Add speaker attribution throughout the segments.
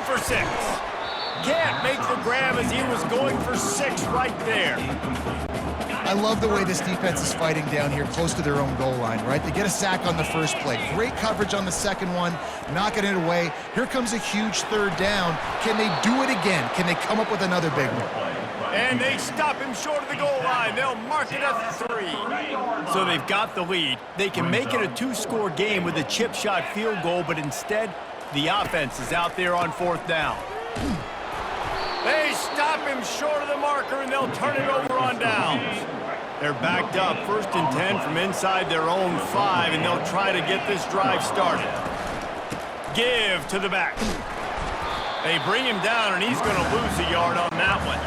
Speaker 1: for 6. Can't make the grab as he was going for 6 right there.
Speaker 2: I love the way this defense is fighting down here close to their own goal line, right? They get a sack on the first play. Great coverage on the second one, knocking it away. Here comes a huge third down. Can they do it again? Can they come up with another big one?
Speaker 1: And they stop him short of the goal line. They'll mark it at 3. So they've got the lead. They can make it a 2-score game with a chip shot field goal, but instead, the offense is out there on 4th down. They stop him short of the marker, and they'll turn it over on downs. They're backed up, 1st and 10 from inside their own 5, and they'll try to get this drive started. Give to the back. They bring him down, and he's going to lose a yard on that one.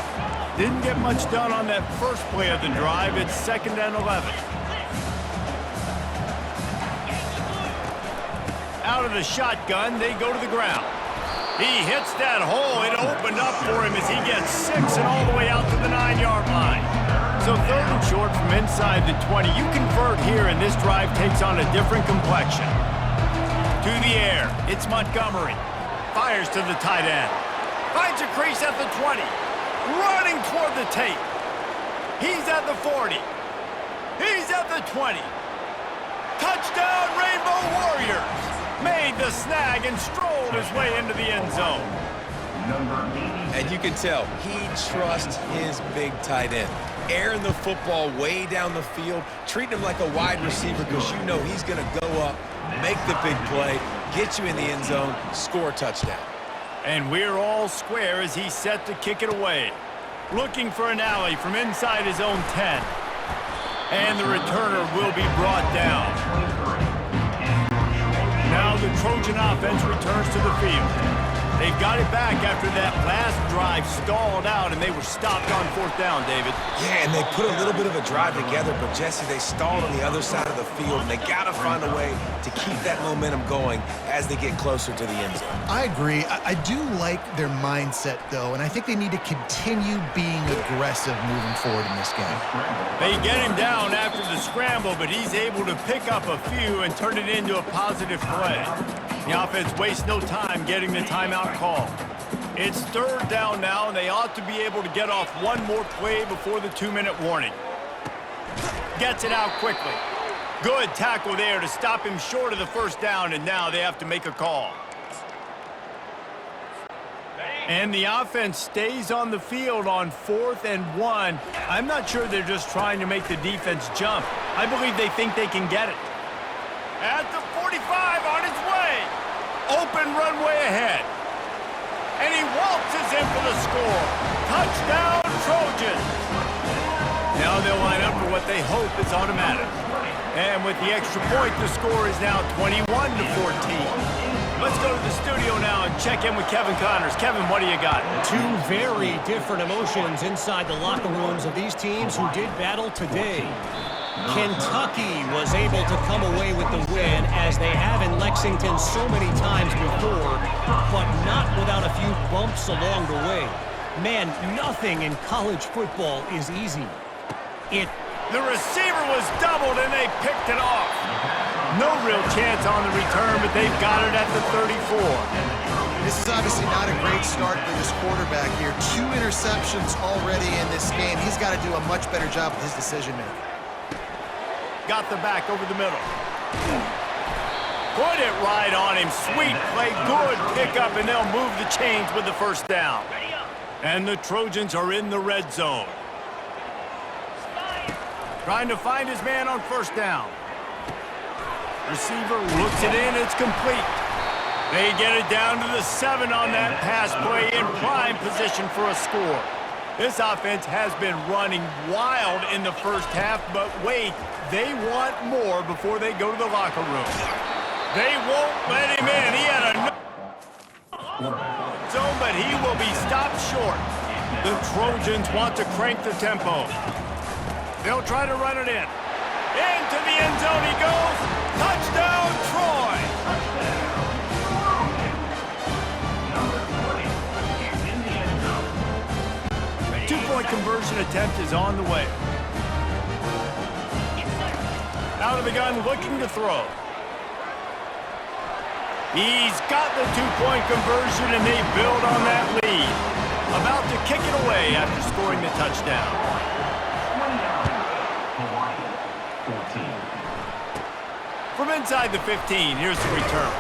Speaker 1: Didn't get much done on that first play of the drive. It's 2nd and 11. Out of the shotgun, they go to the ground. He hits that hole. It opened up for him as he gets 6 and all the way out to the 9-yard line. So 3rd and short from inside the 20. You convert here, and this drive takes on a different complexion. To the air, it's Montgomery. Fires to the tight end. Finds a crease at the 20. Running toward the tape. He's at the 40. He's at the 20. Touchdown, Rainbow Warriors! Made the snag and strolled his way into the end zone.
Speaker 3: And you can tell he trusts his big tight end. Airing the football way down the field, treating him like a wide receiver because you know he's going to go up, make the big play, get you in the end zone, score a touchdown.
Speaker 1: And we're all square as he's set to kick it away. Looking for an alley from inside his own 10. And the returner will be brought down. Now the Trojan offense returns to the field. They've got it back after that last drive stalled out, and they were stopped on 4th down, David.
Speaker 3: Yeah, and they put a little bit of a drive together, but, Jesse, they stalled on the other side of the field, and they got to find a way to keep that momentum going as they get closer to the end zone.
Speaker 2: I agree. I do like their mindset, though, and I think they need to continue being aggressive moving forward in this game.
Speaker 1: They get him down after the scramble, but he's able to pick up a few and turn it into a positive play. The offense wastes no time getting the timeout call. It's 3rd down now, and they ought to be able to get off one more play before the 2-minute warning. Gets it out quickly. Good tackle there to stop him short of the 1st down, and now they have to make a call. And the offense stays on the field on 4th and 1. I'm not sure they're just trying to make the defense jump. I believe they think they can get it. At the 45 on his way. Open runway ahead. And he waltzes in for the score. Touchdown, Trojans. Now they'll line up for what they hope is automatic. And with the extra point, the score is now 21-14. Let's go to the studio now and check in with Kevin Connors. Kevin, what do you got?
Speaker 4: 2 very different emotions inside the locker rooms of these teams who did battle today. Kentucky was able to come away with the win, as they have in Lexington so many times before, but not without a few bumps along the way. Man, nothing in college football is easy.
Speaker 1: The receiver was doubled, and they picked it off. No real chance on the return, but they've got it at the 34.
Speaker 2: This is obviously not a great start for this quarterback here. 2 interceptions already in this game. He's got to do a much better job with his decision-making.
Speaker 1: Got the back over the middle. Put it right on him. Sweet play, good pickup, and they'll move the chains with the 1st down. And the Trojans are in the red zone. Trying to find his man on 1st down. Receiver looks it in, it's complete. They get it down to the 7 on that pass play, in prime position for a score. This offense has been running wild in the 1st half, but wait, they want more before they go to the locker room. They won't let him in. He had a zone, but he will be stopped short. The Trojans want to crank the tempo. They'll try to run it in. Into the end zone he goes. Touchdown, Troy! Two-point conversion attempt is on the way. Out of the gun, looking to throw. He's got the two-point conversion, and they build on that lead. About to kick it away after scoring the touchdown. From inside the 15, here's the return.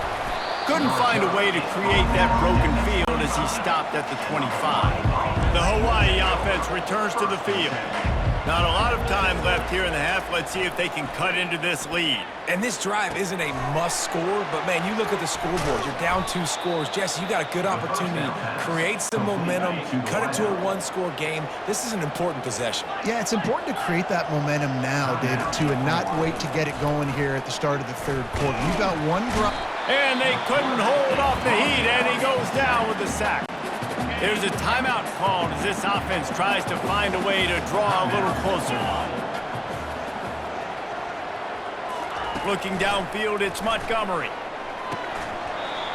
Speaker 1: Couldn't find a way to create that broken field as he stopped at the 25. The Hawaii offense returns to the field. Not a lot of time left here in the half. Let's see if they can cut into this lead.
Speaker 3: And this drive isn't a must score, but man, you look at the scoreboard. You're down 2 scores. Jesse, you got a good opportunity. Create some momentum, cut it to a one-score game. This is an important possession.
Speaker 2: Yeah, it's important to create that momentum now, David, too, and not wait to get it going here at the start of the third quarter. You've got one drive.
Speaker 1: And they couldn't hold off the heat, and he goes down with the sack. There's a timeout called as this offense tries to find a way to draw a little closer. Looking downfield, it's Montgomery.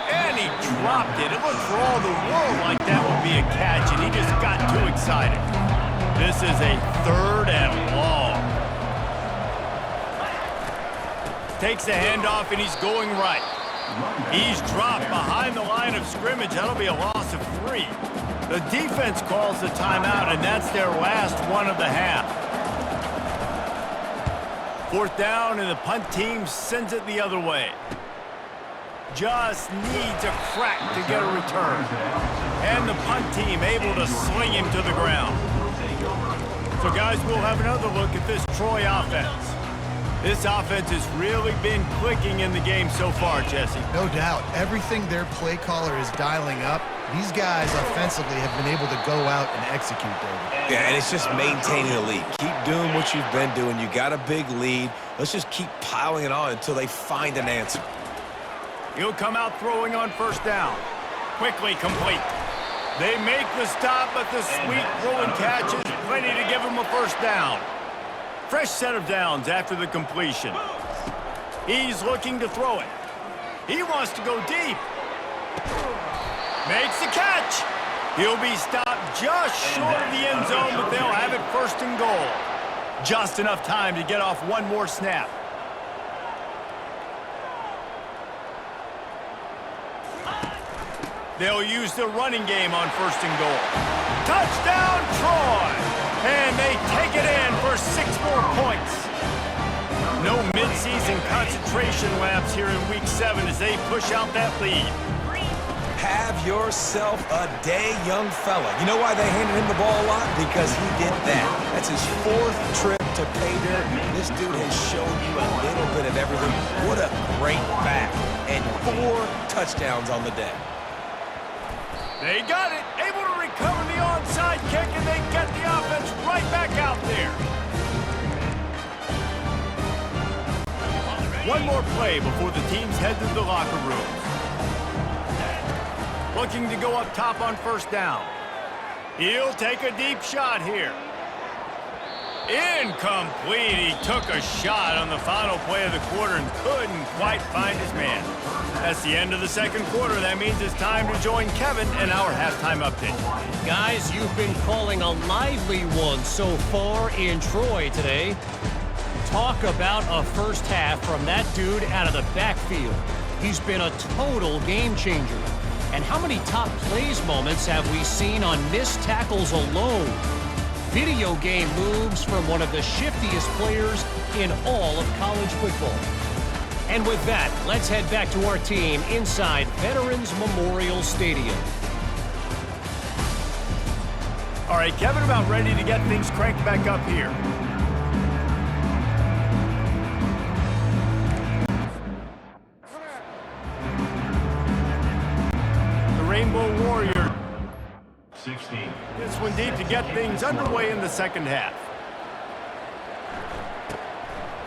Speaker 1: And he dropped it. It looked for all the world like that would be a catch, and he just got too excited. This is a 3rd and long. Takes the handoff, and he's going right. He's dropped behind the line of scrimmage. That'll be a loss of 3. The defense calls the timeout, and that's their last one of the half. 4th down, and the punt team sends it the other way. Just needs a crack to get a return. And the punt team able to sling him to the ground. So, guys, we'll have another look at this Troy offense. This offense has really been clicking in the game so far, Jesse.
Speaker 2: No doubt. Everything their play caller is dialing up, these guys offensively have been able to go out and execute, David.
Speaker 3: Yeah, and it's just maintaining the lead. Keep doing what you've been doing. You got a big lead. Let's just keep piling it on until they find an answer.
Speaker 1: He'll come out throwing on 1st down. Quickly complete. They make the stop, but the sweet throwing catch is plenty to give him a 1st down. Fresh set of downs after the completion. He's looking to throw it. He wants to go deep. Makes the catch. He'll be stopped just short of the end zone, but they'll have it 1st and goal. Just enough time to get off one more snap. They'll use the running game on 1st and goal. Touchdown, Troy! And they take it in for 6 more points. No midseason concentration laps here in Week 7 as they push out that lead.
Speaker 3: Have yourself a day, young fella. You know why they handed him the ball a lot? Because he did that. That's his 4th trip to pay dirt. This dude has shown you a little bit of everything. What a great back. And 4 touchdowns on the day.
Speaker 1: They got it, able to recover the onside kick, and they get the offense right back out there. One more play before the teams head to the locker rooms. Looking to go up top on 1st down. He'll take a deep shot here. Incomplete. He took a shot on the final play of the quarter and couldn't quite find his man. That's the end of the 2nd quarter. That means it's time to join Kevin in our halftime update.
Speaker 4: Guys, you've been calling a lively one so far in Troy today. Talk about a 1st half from that dude out of the backfield. He's been a total game changer. And how many top plays moments have we seen on missed tackles alone? Video game moves from one of the shiftiest players in all of college football. And with that, let's head back to our team inside Veterans Memorial Stadium.
Speaker 1: All right, Kevin, about ready to get things cranked back up here. The Rainbow Warrior. 16. This one deep to get things underway in the 2nd half.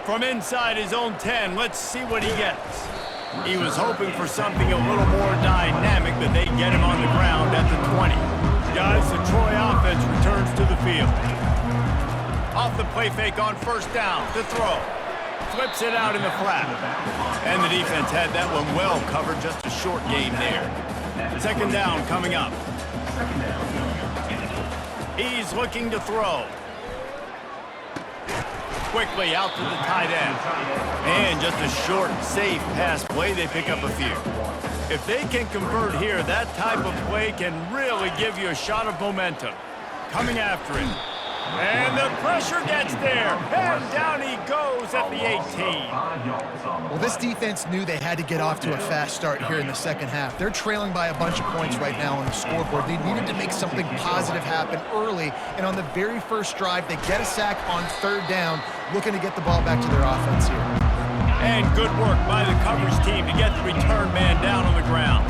Speaker 1: From inside his own 10, let's see what he gets. He was hoping for something a little more dynamic, but they get him on the ground at the 20. Guys, the Troy offense returns to the field. Off the play fake on 1st down, to throw. Flips it out in the flat. And the defense had that one well covered, just a short gain there. 2nd down coming up. He's looking to throw. Quickly out to the tight end. And just a short, safe pass play. They pick up a few. If they can convert here, that type of play can really give you a shot of momentum. Coming after it. And the pressure gets there. And down he goes at the 18.
Speaker 2: Well, this defense knew they had to get off to a fast start here in the second half. They're trailing by a bunch of points right now on the scoreboard. They needed to make something positive happen early. And on the very first drive, they get a sack on third down, looking to get the ball back to their offense here.
Speaker 1: And good work by the coverage team to get the return man down on the ground.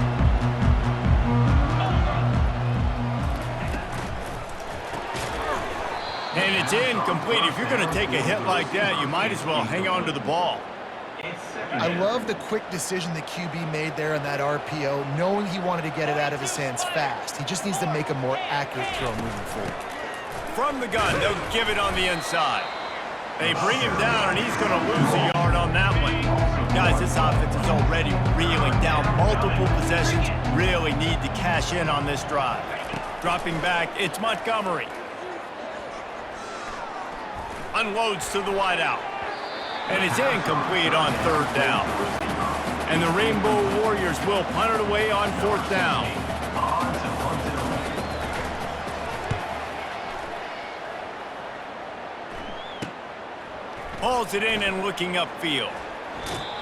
Speaker 1: And it's incomplete. If you're going to take a hit like that, you might as well hang on to the ball.
Speaker 2: I love the quick decision the QB made there on that RPO, knowing he wanted to get it out of his hands fast. He just needs to make a more accurate throw moving forward.
Speaker 1: From the gun, they'll give it on the inside. They bring him down, and he's going to lose a yard on that one. Guys, this offense is already reeling down multiple possessions. Really need to cash in on this drive. Dropping back, it's Montgomery. Unloads to the wideout. And it's incomplete on third down. And the Rainbow Warriors will punt it away on fourth down. Hauls it in and looking upfield.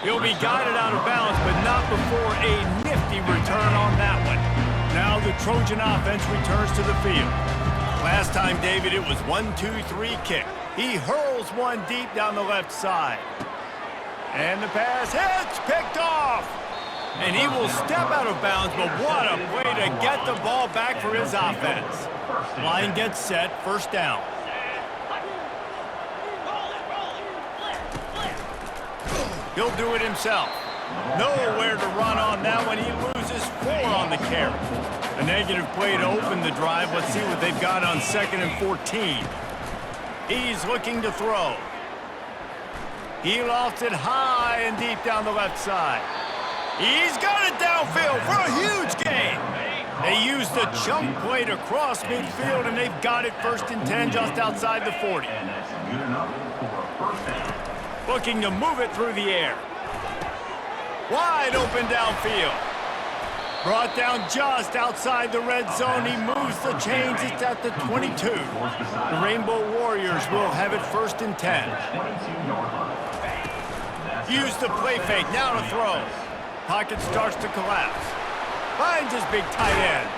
Speaker 1: He'll be guided out of bounds, but not before a nifty return on that one. Now the Trojan offense returns to the field. Last time, David, it was 1-2-3 kick. He hurls one deep down the left side. And the pass hits, picked off. And he will step out of bounds, but what a play to get the ball back for his offense. Line gets set, first down. He'll do it himself. Nowhere to run on that one. He loses 4 on the carry. A negative play to open the drive. Let's see what they've got on 2nd and 14. He's looking to throw. He lofts it high and deep down the left side. He's got it downfield for a huge gain. They used the chunk play to cross midfield, and they've got it 1st and 10 just outside the 40. Looking to move it through the air. Wide open downfield. Brought down just outside the red zone. He moves the chains. It's at the 22. The Rainbow Warriors will have it 1st and 10. Use the play fake. Now to throw. Pocket starts to collapse. Finds his big tight end.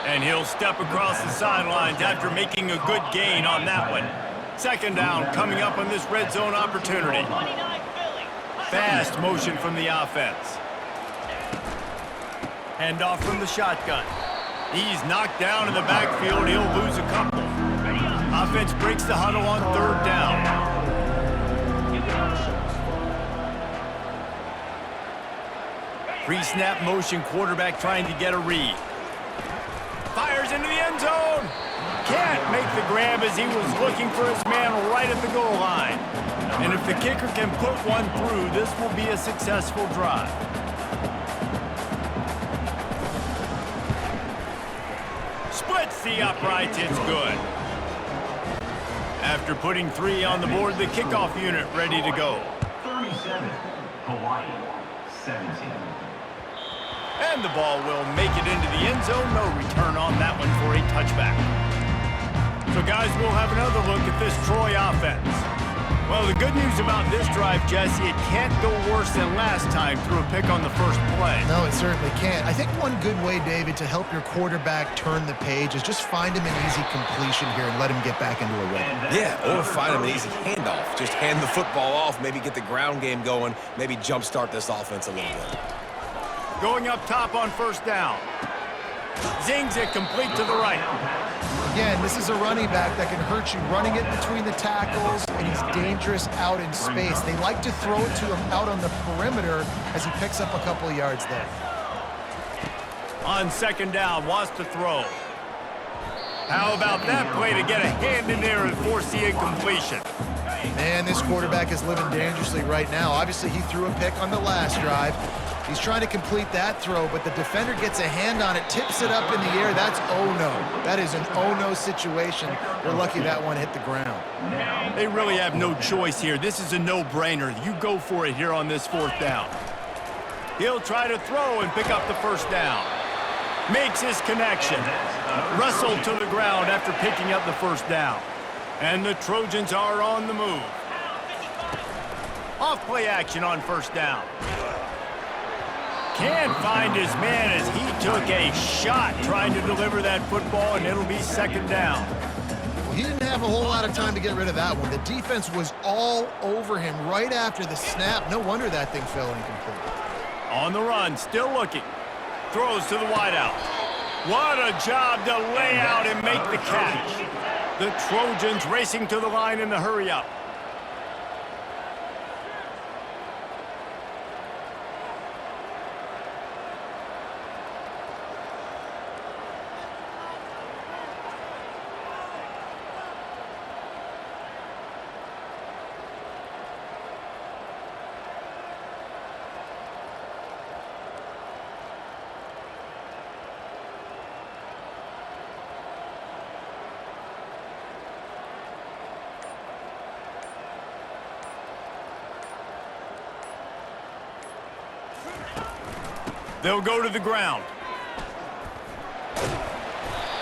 Speaker 1: And he'll step across the sidelines after making a good gain on that one. 2nd down coming up on this red zone opportunity. Fast motion from the offense. Handoff from the shotgun. He's knocked down in the backfield. He'll lose a couple. Offense breaks the huddle on 3rd down. Pre-snap motion, quarterback trying to get a read. Fires into the end zone. Can't make the grab as he was looking for his man right at the goal line. And if the kicker can put one through, this will be a successful drive. Splits the uprights, it's good. After putting 3 on the board, the kickoff unit ready to go.
Speaker 5: 37, Hawaii, 17.
Speaker 1: And the ball will make it into the end zone. No return on that one for a touchback. So, guys, we'll have another look at this Troy offense. Well, the good news about this drive, Jesse, it can't go worse than last time through a pick on the first play.
Speaker 2: No, it certainly can't. I think one good way, David, to help your quarterback turn the page is just find him an easy completion here and let him get back into a rhythm.
Speaker 3: Yeah, or find him an easy handoff. Just hand the football off, maybe get the ground game going, maybe jumpstart this offense a little bit.
Speaker 1: Going up top on 1st down. Zings it complete to the right.
Speaker 2: Again, this is a running back that can hurt you running it between the tackles, and he's dangerous out in space. They like to throw it to him out on the perimeter as he picks up a couple of yards there.
Speaker 1: On 2nd down, wants to throw. How about that play to get a hand in there and force the incompletion?
Speaker 2: Man, this quarterback is living dangerously right now. Obviously, he threw a pick on the last drive. He's trying to complete that throw, but the defender gets a hand on it, tips it up in the air. That's oh-no. That is an oh-no situation. They're lucky that one hit the ground.
Speaker 1: They really have no choice here. This is a no-brainer. You go for it here on this 4th down. He'll try to throw and pick up the first down. Makes his connection. Wrestled to the ground after picking up the first down. And the Trojans are on the move. Off play action on first down. Can't find his man as he took a shot trying to deliver that football, and it'll be second down.
Speaker 2: Well, he didn't have a whole lot of time to get rid of that one. The defense was all over him right after the snap. No wonder that thing fell incomplete.
Speaker 1: On the run, still looking. Throws to the wideout. What a job to lay out and make the catch. The Trojans racing to the line in the hurry-up. They'll go to the ground.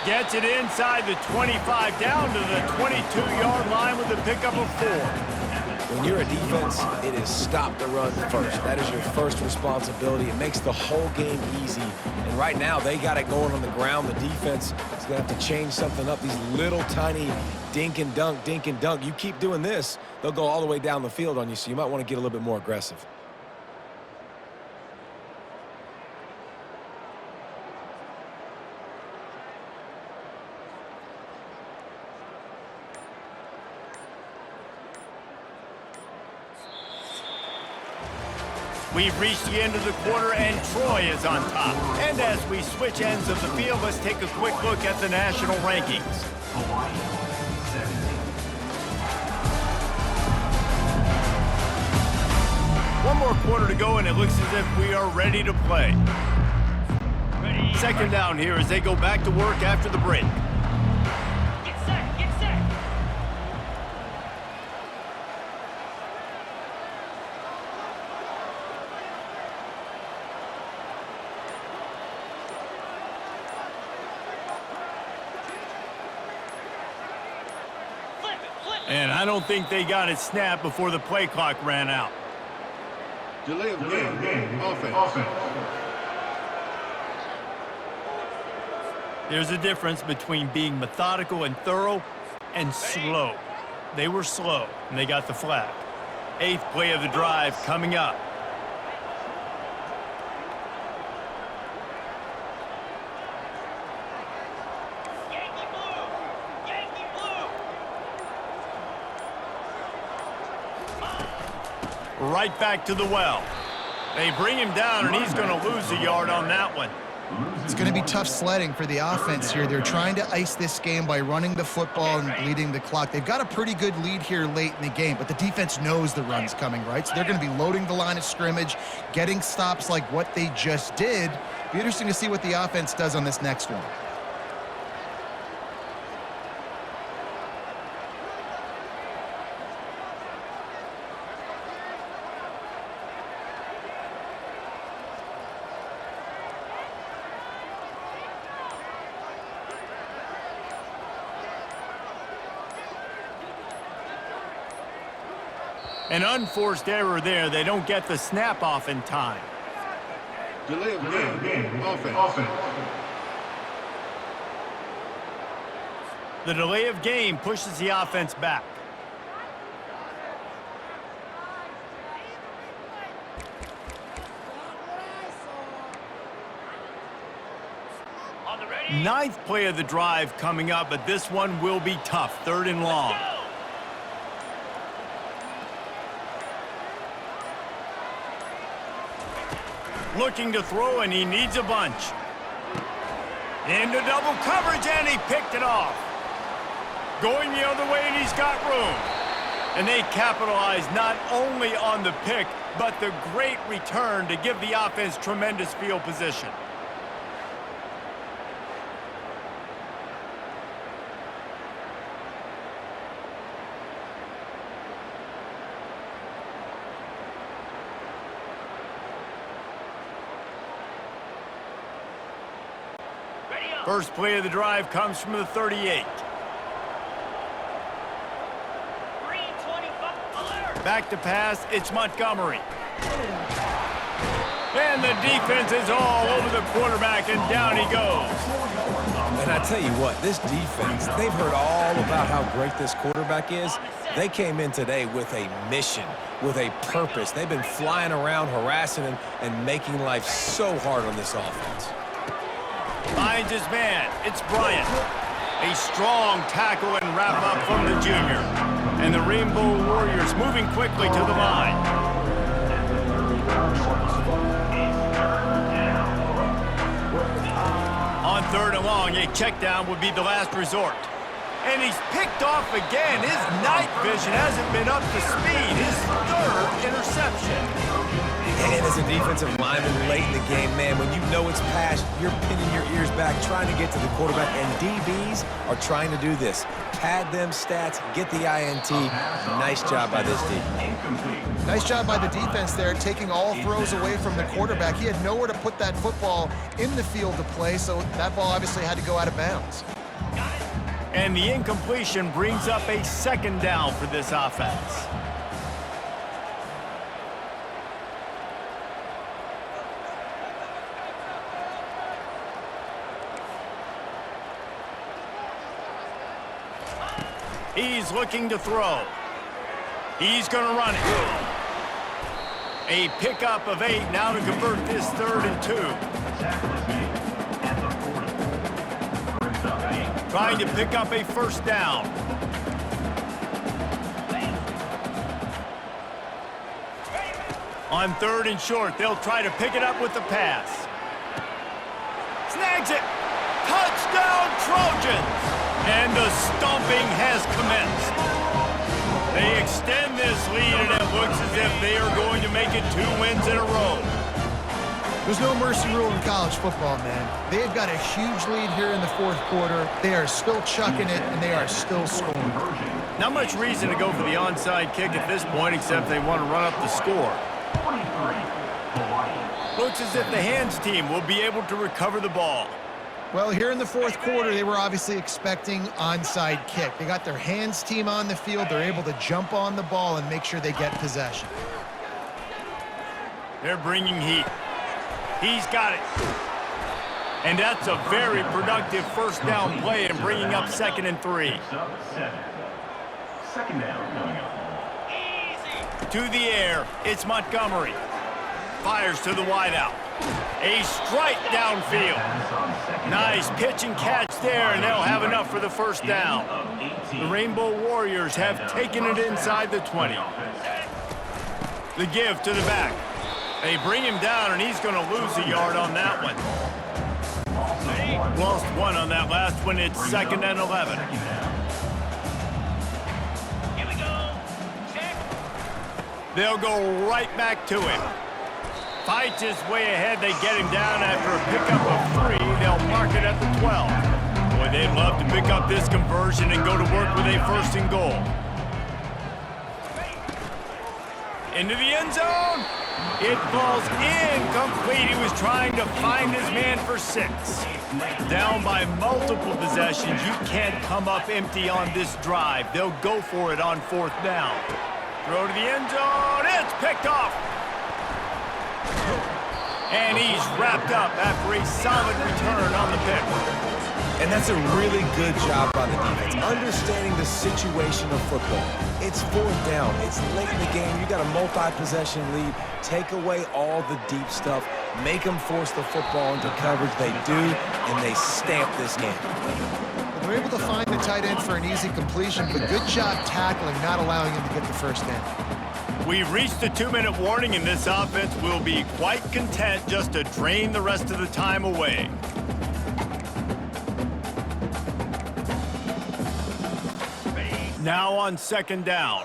Speaker 1: Gets it inside the 25, down to the 22-yard line with a pickup of 4.
Speaker 3: When you're a defense, it is stop the run first. That is your first responsibility. It makes the whole game easy. And right now, they got it going on the ground. The defense is going to have to change something up. These little tiny dink and dunk, dink and dunk. You keep doing this, they'll go all the way down the field on you, so you might want to get a little bit more aggressive.
Speaker 1: We've reached the end of the quarter, and Troy is on top. And as we switch ends of the field, let's take a quick look at the national rankings.
Speaker 5: Hawaii, 17.
Speaker 1: One more quarter to go, and it looks as if we are ready to play. Second down here as they go back to work after the break.
Speaker 6: Get set, get set.
Speaker 1: And I don't think they got it snapped before the play clock ran out.
Speaker 7: Delay of game. Offense.
Speaker 1: There's a difference between being methodical and thorough and slow. They were slow, and they got the flag. 8th play of the drive coming up.
Speaker 6: Yankee blue, Yankee blue.
Speaker 1: Right back to the well. They bring him down, and he's going to lose a yard on that one.
Speaker 2: It's going to be tough sledding for the offense here. They're trying to ice this game by running the football and bleeding the clock. They've got a pretty good lead here late in the game, but the defense knows the run's coming, right? So they're going to be loading the line of scrimmage, getting stops like what they just did. Be interesting to see what the offense does on this next one.
Speaker 1: An unforced error there. They don't get the snap off in time.
Speaker 7: Delay of game. Offense.
Speaker 1: The delay of game pushes the offense back.
Speaker 6: On the ready.
Speaker 1: 9th play of the drive coming up, but this one will be tough. 3rd and long.
Speaker 6: Go.
Speaker 1: Looking to throw, and he needs a bunch. Into double coverage, and he picked it off. Going the other way, and he's got room. And they capitalize not only on the pick, but the great return to give the offense tremendous field position. First play of the drive comes from the 38.
Speaker 6: 325. Alert.
Speaker 1: Back to pass, it's Montgomery. And the defense is all over the quarterback, and down he goes.
Speaker 3: And I tell you what, this defense, they've heard all about how great this quarterback is. They came in today with a mission, with a purpose. They've been flying around, harassing him, and making life so hard on this offense.
Speaker 1: Finds his man. It's Bryant. A strong tackle and wrap-up from the junior. And the Rainbow Warriors moving quickly to the line. On third and long, a check down would be the last resort. And he's picked off again. His night vision hasn't been up to speed. His third interception.
Speaker 3: And as a defensive lineman late in the game, man, when you know it's past, you're pinning your ears back, trying to get to the quarterback, and DBs are trying to do this. Pad them stats, get the INT. Nice job by this team.
Speaker 2: Nice job by the defense there, taking all throws away from the quarterback. He had nowhere to put that football in the field to play, so that ball obviously had to go out of bounds.
Speaker 1: And the incompletion brings up a second down for this offense. He's looking to throw. He's going to run it. A pickup of 8 now to convert this 3rd and 2. Trying to pick up a first down. On 3rd and short, they'll try to pick it up with the pass. Snags it. Touchdown, Trojans. And the stomping has commenced. They extend this lead, and it looks as if they are going to make it 2 wins in a row.
Speaker 2: There's no mercy rule in college football, man. They've got a huge lead here in the 4th quarter. They are still chucking it, and they are still scoring.
Speaker 1: Not much reason to go for the onside kick at this point, except they want to run up the score. Looks as if the hands team will be able to recover the ball.
Speaker 2: Well, here in the 4th quarter, they were obviously expecting onside kick. They got their hands team on the field. They're able to jump on the ball and make sure they get possession.
Speaker 1: They're bringing heat. He's got it. And that's a very productive first down play and bringing up 2nd and 3.
Speaker 5: Second down coming up.
Speaker 1: To the air, it's Montgomery. Fires to the wideout. A strike downfield. Nice pitch and catch there, and they'll have enough for the first down. The Rainbow Warriors have taken it inside the 20. The give to the back. They bring him down, and he's going to lose a yard on that one. Lost 1 on that last one. It's 2nd and 11.
Speaker 6: Here we go. Check.
Speaker 1: They'll go right back to him. Fights his way ahead. They get him down after a pickup of 3. They'll mark it at the 12. Boy, they'd love to pick up this conversion and go to work with a 1st and goal. Into the end zone. It falls incomplete. He was trying to find his man for 6. Down by multiple possessions. You can't come up empty on this drive. They'll go for it on 4th down. Throw to the end zone. It's picked off. And he's wrapped up after a solid return on the pick.
Speaker 3: And that's a really good job by the defense, understanding the situation of football. It's 4th down. It's late in the game. You got a multi-possession lead. Take away all the deep stuff. Make them force the football into coverage. They do, and they stamp this game.
Speaker 2: They're able to find the tight end for an easy completion, but good job tackling, not allowing him to get the first down.
Speaker 1: We've reached the 2-minute warning, and this offense will be quite content just to drain the rest of the time away. Now on 2nd down.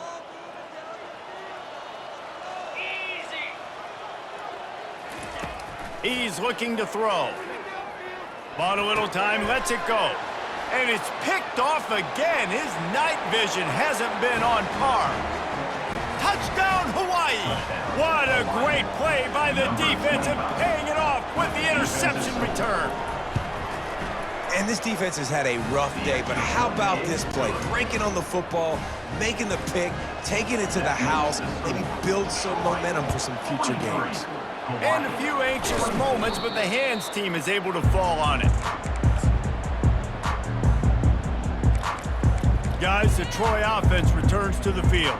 Speaker 1: He's looking to throw. Bought a little time, lets it go. And it's picked off again. His night vision hasn't been on par. Touchdown, Hawaii! What a great play by the defense and paying it off with the interception return.
Speaker 3: And this defense has had a rough day, but how about this play? Breaking on the football, making the pick, taking it to the house, maybe build some momentum for some future games.
Speaker 1: And a few anxious moments, but the hands team is able to fall on it. Guys, the Troy offense returns to the field.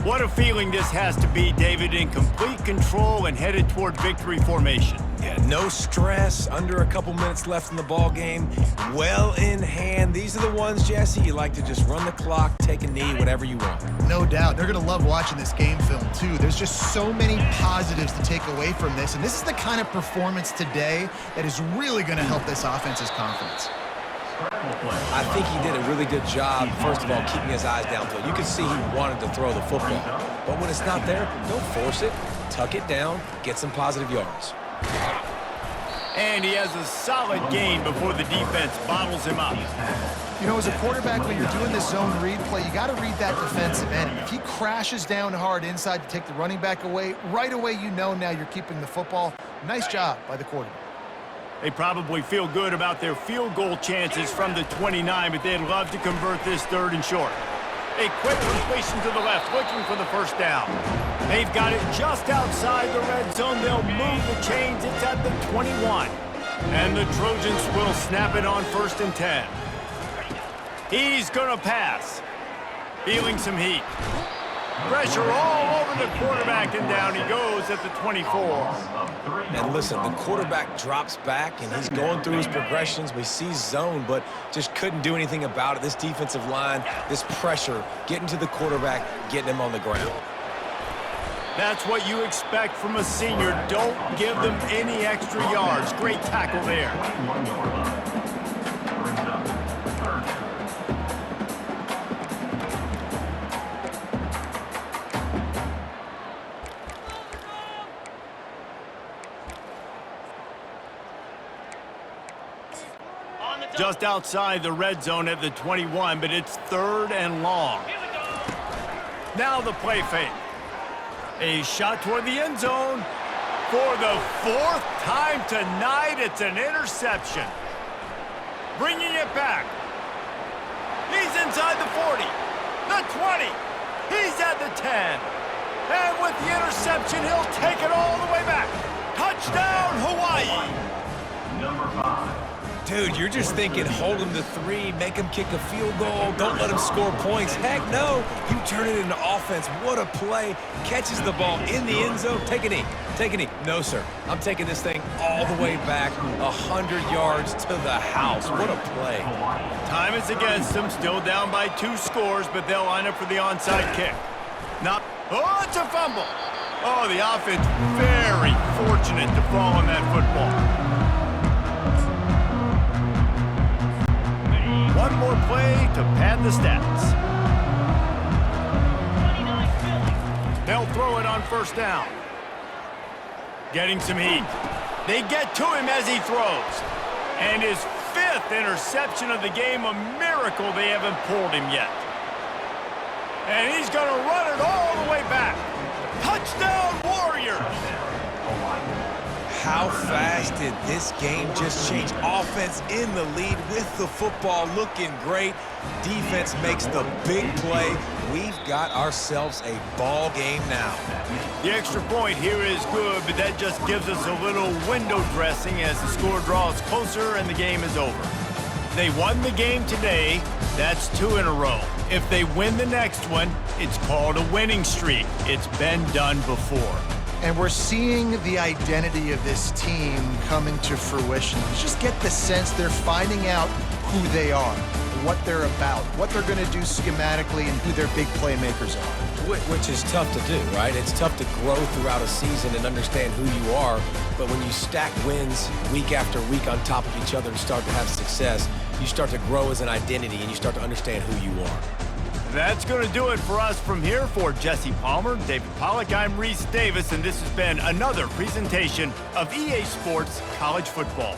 Speaker 1: What a feeling this has to be, David, in complete control and headed toward victory formation.
Speaker 3: Yeah, no stress, under a couple minutes left in the ball game, well in hand. These are the ones, Jesse, you like to just run the clock, take a knee, whatever you want.
Speaker 2: No doubt. They're going to love watching this game film, too. There's just so many positives to take away from this, and this is the kind of performance today that is really going to help this offense's confidence.
Speaker 3: I think he did a really good job, first of all, keeping his eyes downfield. You could see he wanted to throw the football. But when it's not there, don't force it. Tuck it down, get some positive yards.
Speaker 1: And he has a solid gain before the defense bottles him up.
Speaker 2: You know, as a quarterback, when you're doing this zone read play, you got to read that defensive end. If he crashes down hard inside to take the running back away, right away you know now you're keeping the football. Nice job by the quarterback.
Speaker 1: They probably feel good about their field goal chances from the 29, but they'd love to convert this 3rd and short. A quick completion to the left, looking for the first down. They've got it just outside the red zone. They'll move the chains. It's at the 21. And the Trojans will snap it on 1st and 10. He's going to pass. Feeling some heat. Pressure all over the quarterback, and down he goes at the 24.
Speaker 3: And listen, the quarterback drops back, and he's going through his progressions. We see zone, but just couldn't do anything about it. This defensive line, this pressure, getting to the quarterback, getting him on the ground.
Speaker 1: That's what you expect from a senior. Don't give them any extra yards. Great tackle there. Just outside the red zone at the 21, but it's 3rd and long. Now the play fake. A shot toward the end zone. For the 4th time tonight, it's an interception. Bringing it back. He's inside the 40, the 20. He's at the 10. And with the interception, he'll take it all the way back. Touchdown, Hawaii.
Speaker 5: Number 5.
Speaker 3: Dude, you're just thinking, hold him to 3, make him kick a field goal, don't let him score points. Heck no, you turn it into offense. What a play. Catches the ball in the end zone. Take a knee. Take a knee. No, sir. I'm taking this thing all the way back, 100 yards to the house. What a play.
Speaker 1: Time is against them, still down by 2 scores, but they'll line up for the onside kick. Oh, it's a fumble. Oh, the offense very fortunate to fall on that football. One more play to pad the stats. They'll throw it on 1st down. Getting some heat. They get to him as he throws. And his 5th interception of the game, a miracle they haven't pulled him yet. And he's going to run it all the way back. Touchdown, Warriors!
Speaker 3: How fast did this game just change? Offense in the lead with the football, looking great. Defense makes the big play. We've got ourselves a ball game now.
Speaker 1: The extra point here is good, but that just gives us a little window dressing as the score draws closer and the game is over. They won the game today. That's 2 in a row. If they win the next one, it's called a winning streak. It's been done before.
Speaker 2: And we're seeing the identity of this team coming to fruition. You just get the sense they're finding out who they are, what they're about, what they're going to do schematically, and who their big playmakers are.
Speaker 3: Which is tough to do, right? It's tough to grow throughout a season and understand who you are, but when you stack wins week after week on top of each other and start to have success, you start to grow as an identity and you start to understand who you are.
Speaker 1: That's going to do it for us from here. For Jesse Palmer, David Pollack, I'm Reese Davis, and this has been another presentation of EA Sports College Football.